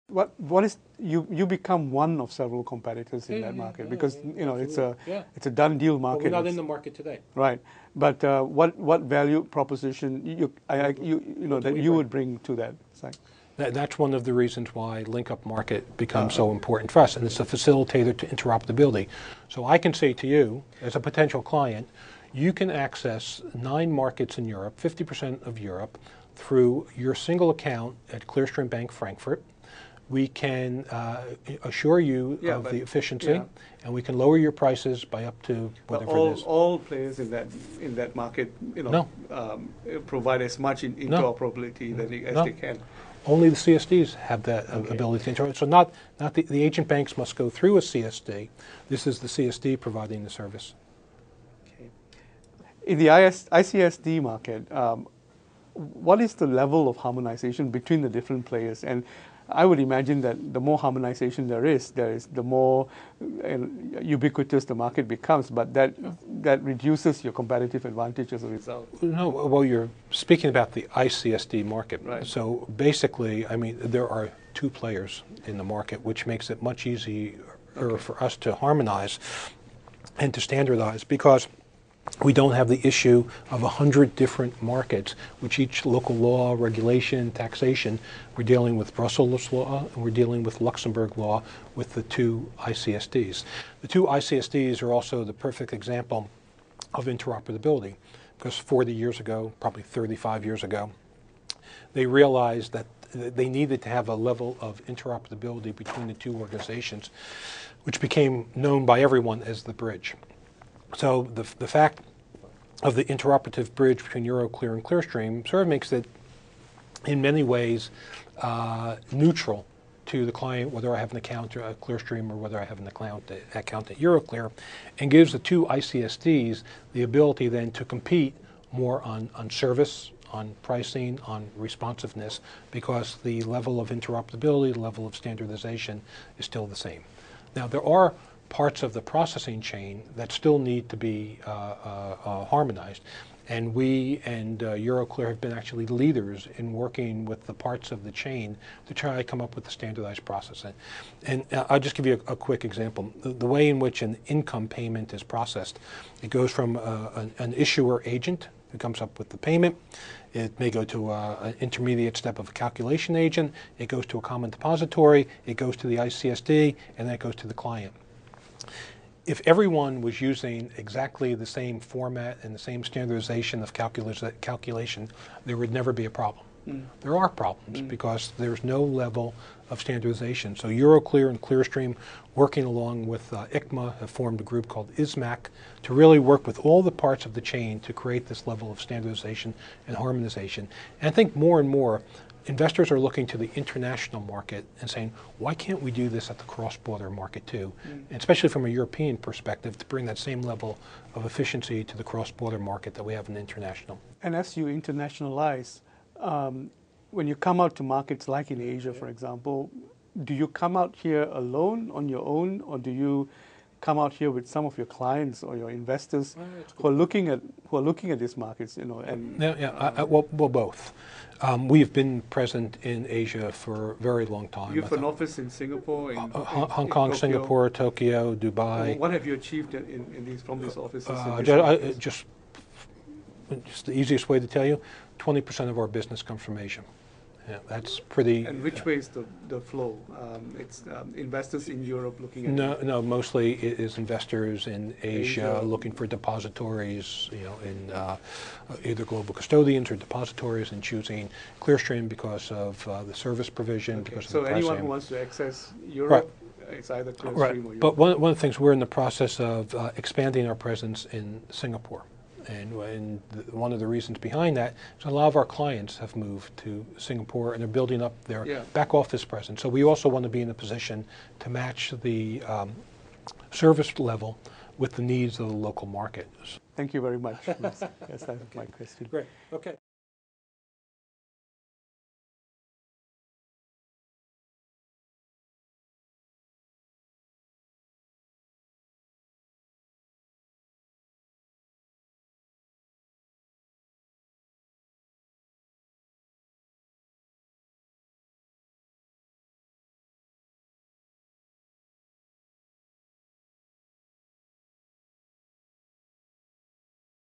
What is you become one of several competitors in that market because it's a done deal market. But we're not in the market today, right? But what value proposition that you would bring to that site? That's one of the reasons why link-up market becomes so important for us, and it's a facilitator to interoperability. So I can say to you, as a potential client, you can access 9 markets in Europe, 50% of Europe, through your single account at Clearstream Bank Frankfurt. We can assure you of the efficiency, and we can lower your prices by up to whatever it is. All players in that market, provide as much interoperability as they can. Only the CSDs have that ability to interact. So not the agent banks must go through a CSD. This is the CSD providing the service. Okay. In the ICSD market, what is the level of harmonization between the different players? And I would imagine that the more harmonization there is, the more ubiquitous the market becomes, but that reduces your competitive advantage as a result. No, well, you're speaking about the ICSD market. Right. So basically, I mean, there are 2 players in the market, which makes it much easier for us to harmonize and to standardize, because we don't have the issue of 100 different markets, which each local law, regulation, taxation. We're dealing with Brussels law, and we're dealing with Luxembourg law with the 2 ICSDs. The 2 ICSDs are also the perfect example of interoperability, because 40 years ago, probably 35 years ago, they realized that they needed to have a level of interoperability between the 2 organizations, which became known by everyone as the bridge. So the fact of the interoperative bridge between Euroclear and Clearstream sort of makes it, in many ways, neutral to the client, whether I have an account at Clearstream or whether I have an account at Euroclear, and gives the 2 ICSDs the ability then to compete more on service, on pricing, on responsiveness, because the level of interoperability, the level of standardization is still the same. Now, there are parts of the processing chain that still need to be harmonized. And we and Euroclear have been actually leaders in working with the parts of the chain to try to come up with a standardized process. And I'll just give you a quick example. The way in which an income payment is processed, it goes from an issuer agent who comes up with the payment. It may go to an intermediate step of a calculation agent. It goes to a common depository. It goes to the ICSD, and then it goes to the client. If everyone was using exactly the same format and the same standardization of calculation, there would never be a problem. There are problems because there's no level of standardization. So Euroclear and Clearstream, working along with ICMA, have formed a group called ISMAC to really work with all the parts of the chain to create this level of standardization and harmonization. And I think more and more, investors are looking to the international market and saying, why can't we do this at the cross-border market too? And especially from a European perspective, to bring that same level of efficiency to the cross-border market that we have in international. And as you internationalize, when you come out to markets like in Asia, for example, do you come out here alone, on your own, or do you come out here with some of your clients or your investors who are looking at these markets, Well, both. We've been present in Asia for a very long time. You have an office in Singapore, Hong Kong, Singapore, Tokyo, Dubai. What have you achieved from these offices? Just the easiest way to tell you, 20% of our business comes from Asia. Yeah, that's pretty. And which way is the flow? It's investors in Europe looking at. No, mostly it is investors in Asia looking for depositories, in either global custodians or depositories, and choosing Clearstream because of the service provision. Okay. Because of so the anyone pricing. who wants to access Europe, it's either Clearstream or Europe. But one of the things, we're in the process of expanding our presence in Singapore. And one of the reasons behind that is a lot of our clients have moved to Singapore and they're building up their back office presence. So we also want to be in a position to match the service level with the needs of the local market. Thank you very much. Yes, that's my question. Great. Okay.